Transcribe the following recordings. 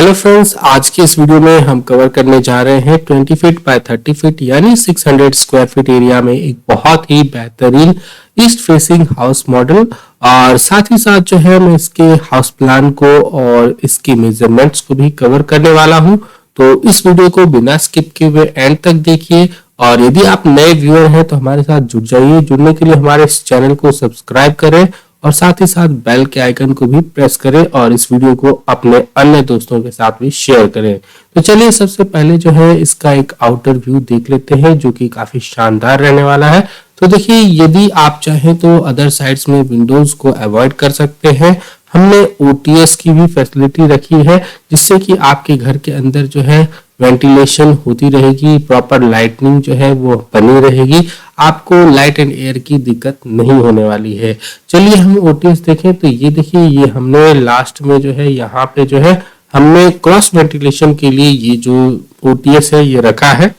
Hello friends, आज के इस वीडियो में हम कवर करने जा रहे हैं 20 फीट बाय 30 फीट यानी 600 स्क्वायर फीट एरिया में एक बहुत ही बेहतरीन ईस्ट फेसिंग हाउस मॉडल। और साथ ही साथ जो है मैं इसके हाउस प्लान को और इसके मेजरमेंट्स को भी कवर करने वाला हूं। तो इस वीडियो को बिना स्किप किए हुए एंड तक देखिए। और यदि आप नए व्यूअर हैं तो हमारे साथ जुड़ जाइए। जुड़ने के लिए हमारे इस चैनल को सब्सक्राइब करें और साथ ही साथ बेल के आइकन को भी प्रेस करें और इस वीडियो को अपने अन्य दोस्तों के साथ भी शेयर करें। तो चलिए सबसे पहले जो है इसका एक आउटर व्यू देख लेते हैं जो कि काफी शानदार रहने वाला है। तो देखिए, यदि आप चाहें तो अदर साइड्स में विंडोज को अवॉइड कर सकते हैं। हमने ओटीएस की भी फैसिलिटी रखी है जिससे कि आपके घर के अंदर जो है वेंटिलेशन होती रहेगी, प्रॉपर लाइटनिंग जो है वो बनी रहेगी, आपको लाइट एंड एयर की दिक्कत नहीं होने वाली है। चलिए हम ओटीएस देखें तो ये देखिए, ये हमने लास्ट में जो है यहाँ पे जो है हमने क्रॉस वेंटिलेशन के लिए ये जो ओटीएस है ये रखा है।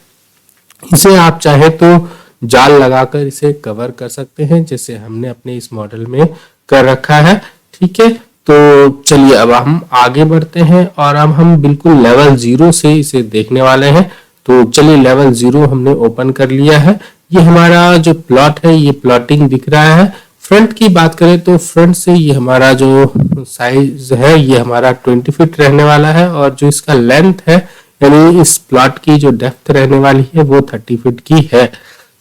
इसे आप चाहे तो जाल लगाकर इसे कवर कर सकते हैं जैसे हमने अपने इस मॉडल में कर रखा है। ठीक है, तो चलिए अब हम आगे बढ़ते हैं और अब हम बिल्कुल लेवल 0 से इसे देखने वाले हैं। तो चलिए लेवल 0 हमने ओपन कर लिया है। ये हमारा जो प्लॉट है ये प्लॉटिंग दिख रहा है। फ्रंट की बात करें तो फ्रंट से ये हमारा जो साइज है ये हमारा 20 फीट रहने वाला है और जो इसका लेंथ है यानी इस प्लॉट की जो डेप्थ रहने वाली है वो 30 फीट की है।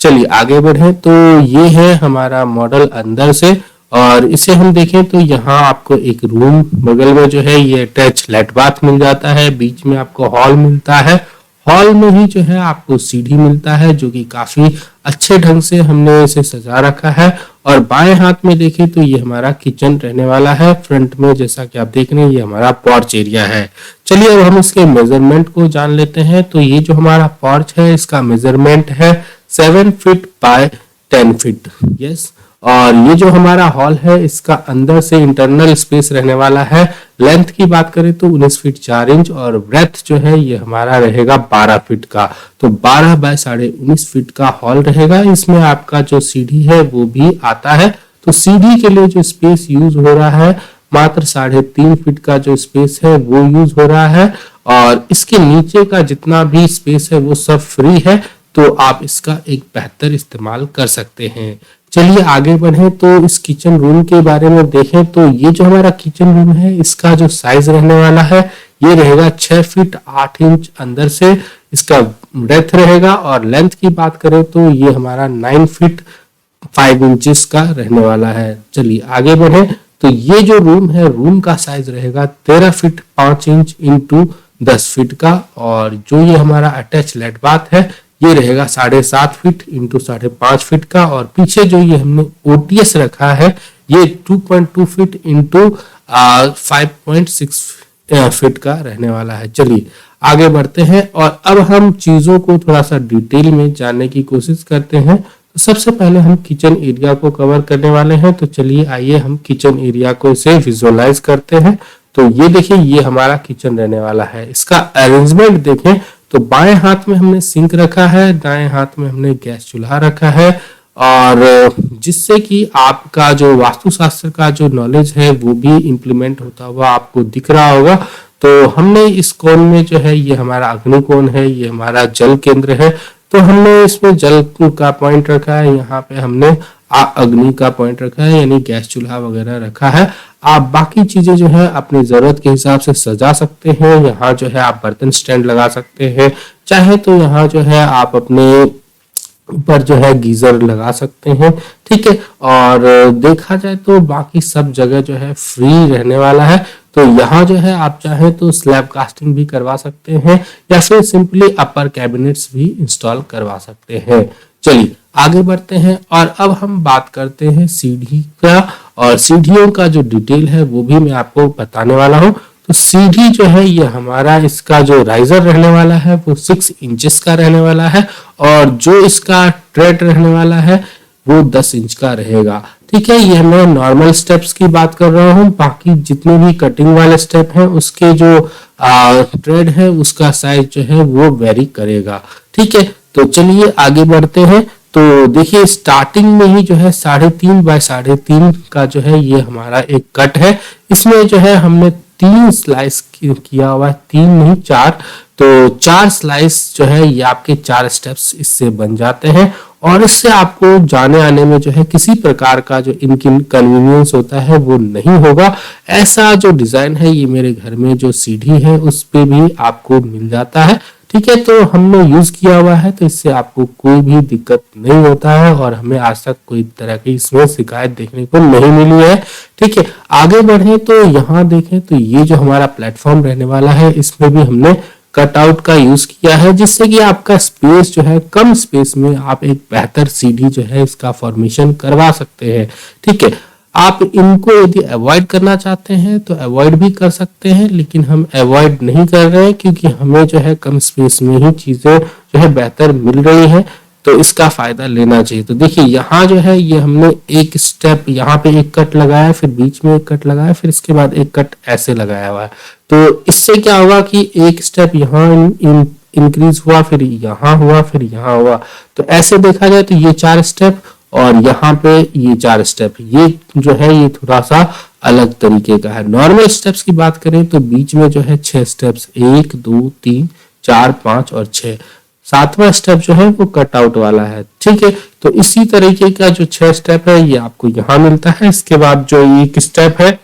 चलिए आगे बढ़े तो ये है हमारा मॉडल अंदर से। और इसे हम देखें तो यहाँ आपको एक रूम बगल में जो है ये अटैच लेट बाथ मिल जाता है, बीच में आपको हॉल मिलता है, हॉल में ही जो है आपको सीढ़ी मिलता है जो कि काफी अच्छे ढंग से हमने इसे सजा रखा है। और बाएं हाथ में देखें तो ये हमारा किचन रहने वाला है। फ्रंट में जैसा कि आप देख रहे हैं ये हमारा पोर्च एरिया है। चलिए अब हम इसके मेजरमेंट को जान लेते हैं। तो ये जो हमारा पोर्च है इसका मेजरमेंट है 7 फीट बाय 10 फीट। यस, और ये जो हमारा हॉल है इसका अंदर से इंटरनल स्पेस रहने वाला है। लेंथ की बात करें तो 19 फीट 4 इंच और ब्रेथ जो है ये हमारा रहेगा 12 फीट का। तो 12 बाय 19.5 फीट का हॉल रहेगा। इसमें आपका जो सीढ़ी है वो भी आता है। तो सीढ़ी के लिए जो स्पेस यूज हो रहा है मात्र 3.5 फीट का जो स्पेस है वो यूज हो रहा है। और इसके नीचे का जितना भी स्पेस है वो सब फ्री है, तो आप इसका एक बेहतर इस्तेमाल कर सकते हैं। चलिए आगे बढ़े तो इस किचन रूम के बारे में देखें तो ये जो हमारा किचन रूम है इसका जो साइज रहने वाला है ये रहेगा 6 फीट 8 इंच अंदर से इसका ब्रेथ रहेगा। और लेंथ की बात करें तो ये हमारा 9 फीट 5 इंचेस का रहने वाला है। चलिए आगे बढ़े तो ये जो रूम है रूम का साइज रहेगा 13 फीट 5 इंच इंटू 10 फीट का। और जो ये हमारा अटैच लेट बाथ है ये रहेगा 7.5 फीट इंटू 5.5 फीट का। और पीछे जो ये हमने ओटीएस रखा है ये 2.2 फीट इंटू 5.6 फीट का रहने वाला है। चलिए आगे बढ़ते हैं और अब हम चीजों को थोड़ा सा डिटेल में जानने की कोशिश करते हैं। तो सबसे पहले हम किचन एरिया को कवर करने वाले हैं। तो चलिए आइए हम किचन एरिया को इसे विजुअलाइज करते हैं। तो ये देखिए, ये हमारा किचन रहने वाला है। इसका अरेंजमेंट देखें तो बाएं हाथ में हमने सिंक रखा है, दाएं हाथ में हमने गैस चूल्हा रखा है। और जिससे कि आपका जो वास्तुशास्त्र का जो नॉलेज है वो भी इम्प्लीमेंट होता हुआ आपको दिख रहा होगा। तो हमने इस कोण में जो है ये हमारा अग्नि कोण है, ये हमारा जल केंद्र है। तो हमने इसमें जल का पॉइंट रखा है, यहाँ पे हमने अग्नि का पॉइंट रखा है यानी गैस चूल्हा वगैरह रखा है। आप बाकी चीजें जो है अपनी जरूरत के हिसाब से सजा सकते हैं। यहाँ जो है आप बर्तन स्टैंड लगा सकते हैं, चाहे तो यहाँ जो है आप अपने ऊपर जो है गीजर लगा सकते हैं। ठीक है, और देखा जाए तो बाकी सब जगह जो है फ्री रहने वाला है। तो यहाँ जो है आप चाहे तो स्लैब कास्टिंग भी करवा सकते हैं या फिर सिंपली अपर कैबिनेट्स भी इंस्टॉल करवा सकते हैं। चलिए आगे बढ़ते हैं और अब हम बात करते हैं सीढ़ी का। और सीढ़ियों का जो डिटेल है वो भी मैं आपको बताने वाला हूँ। तो सीढ़ी जो है ये हमारा इसका जो राइजर रहने वाला है वो 6 इंचेस का रहने वाला है और जो इसका ट्रेड रहने वाला है वो 10 इंच का रहेगा। ठीक है, ये मैं नॉर्मल स्टेप्स की बात कर रहा हूँ। बाकी जितने भी कटिंग वाले स्टेप हैं उसके जो ट्रेड है उसका साइज जो है वो वेरी करेगा। ठीक है, तो चलिए आगे बढ़ते हैं। तो देखिए स्टार्टिंग में ही जो है 3.5 बाय 3.5 का जो है ये हमारा एक कट है। इसमें जो है हमने 3 स्लाइस किया हुआ है, 3 नहीं 4, तो 4 स्लाइस जो है ये आपके 4 स्टेप्स इससे बन जाते हैं और इससे आपको जाने आने में जो है किसी प्रकार का जो इनकन्वीनियंस होता है वो नहीं होगा। ऐसा जो डिजाइन है ये मेरे घर में जो सीढ़ी है उस पे भी आपको मिल जाता है। ठीक है, तो हमने यूज किया हुआ है तो इससे आपको कोई भी दिक्कत नहीं होता है और हमें आज तक कोई तरह की इसमें शिकायत देखने को नहीं मिली है। ठीक है, आगे बढ़े तो यहाँ देखें तो ये जो हमारा प्लेटफॉर्म रहने वाला है इसमें भी हमने कटआउट का यूज किया है, जिससे कि आपका स्पेस जो है कम स्पेस में आप एक बेहतर सीढ़ी जो है इसका फॉर्मेशन करवा सकते हैं। ठीक है, आप इनको यदि अवॉइड करना चाहते हैं तो अवॉइड भी कर सकते हैं, लेकिन हम अवॉइड नहीं कर रहे हैं क्योंकि हमें जो है कम स्पेस में ही चीजें जो है बेहतर मिल रही हैं, तो इसका फायदा लेना चाहिए। तो देखिए यहाँ जो है ये हमने एक स्टेप यहाँ पे एक कट लगाया, फिर बीच में एक कट लगाया, फिर इसके बाद एक कट ऐसे लगाया हुआ है। तो इससे क्या होगा कि एक स्टेप यहाँ इंक्रीज हुआ, फिर यहाँ हुआ, फिर यहाँ हुआ। तो ऐसे देखा जाए तो ये 4 स्टेप और यहाँ पे ये 4 स्टेप, ये जो है ये थोड़ा सा अलग तरीके का है। नॉर्मल स्टेप्स की बात करें तो बीच में जो है 6 स्टेप्स, 1 2 3 4 5 और 6, 7वां स्टेप जो है वो कट आउट वाला है। ठीक है, तो इसी तरीके का जो 6 स्टेप है ये आपको यहाँ मिलता है। इसके बाद जो एक स्टेप है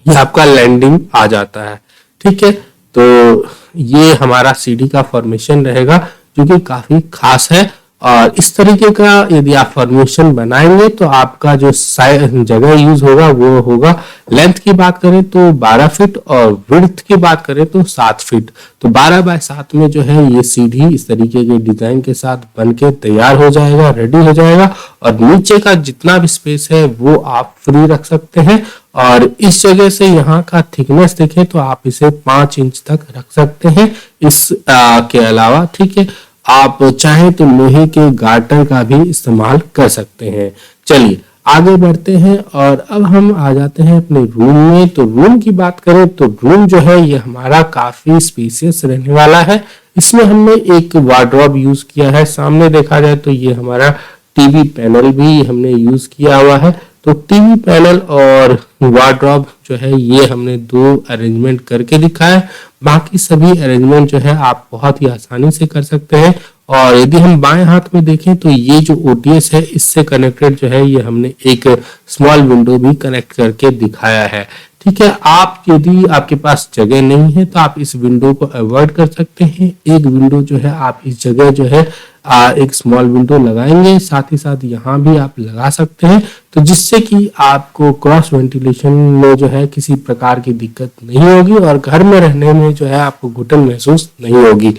ये आपका लैंडिंग आ जाता है। ठीक है, तो ये हमारा सीढ़ी का फॉर्मेशन रहेगा जो कि काफी खास है और इस तरीके का यदि आप फॉर्मेशन बनाएंगे तो आपका जो जगह यूज होगा वो होगा। लेंथ की बात करें तो 12 फीट और विड्थ की बात करें तो 7 फीट। तो 12 बाय 7 में जो है ये सीढ़ी इस तरीके के डिजाइन के साथ बनके तैयार हो जाएगा, रेडी हो जाएगा और नीचे का जितना भी स्पेस है वो आप फ्री रख सकते हैं। और इस जगह से यहाँ का थिकनेस देखें तो आप इसे 5 इंच तक रख सकते हैं। इस के अलावा ठीक है, आप चाहें तो लोहे के गार्टर का भी इस्तेमाल कर सकते हैं। चलिए आगे बढ़ते हैं और अब हम आ जाते हैं अपने रूम में। तो रूम की बात करें तो रूम जो है ये हमारा काफी स्पेसियस रहने वाला है। इसमें हमने एक वार्डरोब यूज किया है। सामने देखा जाए तो ये हमारा टीवी पैनल भी हमने यूज किया हुआ है। तो टीवी पैनल और वार्डरोब जो है ये हमने 2 अरेंजमेंट करके दिखाया है। बाकी सभी अरेंजमेंट जो है आप बहुत ही आसानी से कर सकते हैं। और यदि हम बाएं हाथ में देखें तो ये जो OTS है इससे कनेक्टेड जो है ये हमने एक स्मॉल विंडो भी कनेक्ट करके दिखाया है। ठीक है, आप यदि आपके पास जगह नहीं है तो आप इस विंडो को अवॉइड कर सकते हैं। एक विंडो जो है आप इस जगह जो है एक स्मॉल विंडो लगाएंगे, साथ ही साथ यहाँ भी आप लगा सकते हैं, तो जिससे कि आपको क्रॉस वेंटिलेशन में जो है किसी प्रकार की दिक्कत नहीं होगी और घर में रहने में जो है आपको घुटन महसूस नहीं होगी।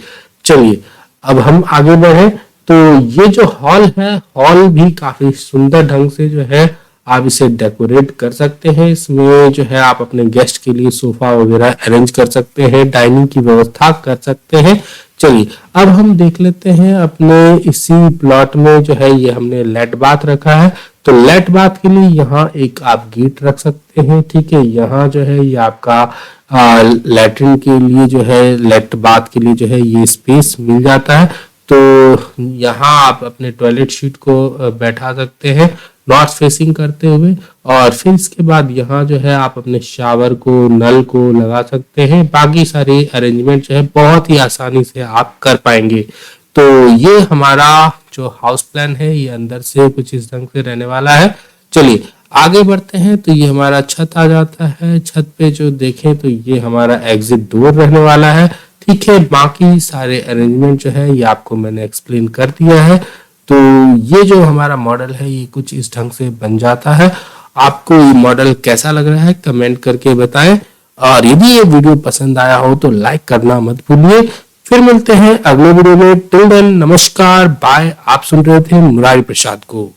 चलिए अब हम आगे बढ़े तो ये जो हॉल है, हॉल भी काफी सुंदर ढंग से जो है आप इसे डेकोरेट कर सकते हैं। इसमें जो है आप अपने गेस्ट के लिए सोफा वगैरह अरेंज कर सकते हैं, डाइनिंग की व्यवस्था कर सकते हैं। चलिए अब हम देख लेते हैं अपने इसी प्लॉट में जो है ये हमने लेट बाथ रखा है। तो लेट बाथ के लिए यहाँ एक आप गेट रख सकते हैं। ठीक है, यहाँ जो है ये आपका लैट्रिन के लिए जो है लेट बाथ के लिए जो है ये स्पेस मिल जाता है। तो यहाँ आप अपने टॉयलेट शीट को बैठा सकते हैं नॉर्थ फेसिंग करते हुए और फिर इसके बाद यहाँ जो है आप अपने शावर को, नल को लगा सकते हैं। बाकी सारे अरेंजमेंट जो है बहुत ही आसानी से आप कर पाएंगे। तो ये हमारा जो हाउस प्लान है ये अंदर से कुछ इस ढंग से रहने वाला है। चलिए आगे बढ़ते हैं तो ये हमारा छत आ जाता है। छत पे जो देखें तो ये हमारा एग्जिट डोर रहने वाला है। ठीक है, बाकी सारे अरेंजमेंट जो है ये आपको मैंने एक्सप्लेन कर दिया है। तो ये जो हमारा मॉडल है ये कुछ इस ढंग से बन जाता है। आपको ये मॉडल कैसा लग रहा है कमेंट करके बताएं और यदि ये वीडियो पसंद आया हो तो लाइक करना मत भूलिए। फिर मिलते हैं अगले वीडियो में। टिल देन नमस्कार, बाय। आप सुन रहे थे मुरारी प्रसाद को।